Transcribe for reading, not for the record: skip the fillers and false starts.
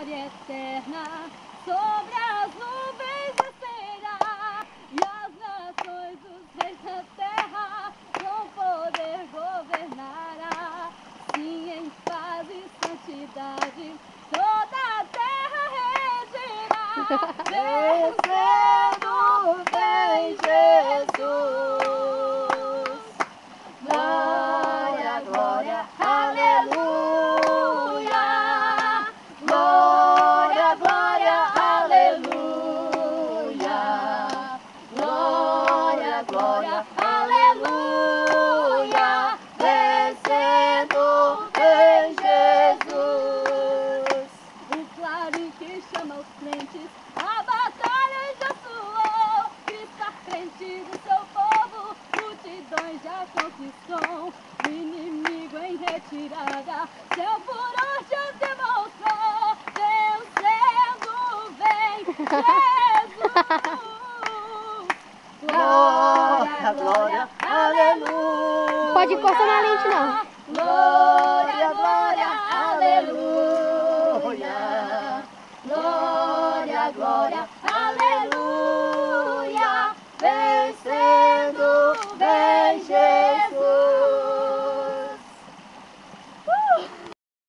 Glória eterna sobre as nuvens descerá, e as nações dos reis da terra com poder governará. Sim, em paz e santidade toda a terra regerá. Vencendo vem Jesus. Glória, glória, aleluia. Glória, glória, aleluia. Glória, glória, aleluia. Vencendo em Jesus. O clarim que chama os crentes, a batalha já soou. Cristo crente do seu povo, multidões já conquistou. O inimigo em retirada, seu furor já demonstrou. Vencendo vem Jesus. Glória, glória, aleluia. Pode encostar na lente, não. Glória, glória, aleluia. Glória, glória,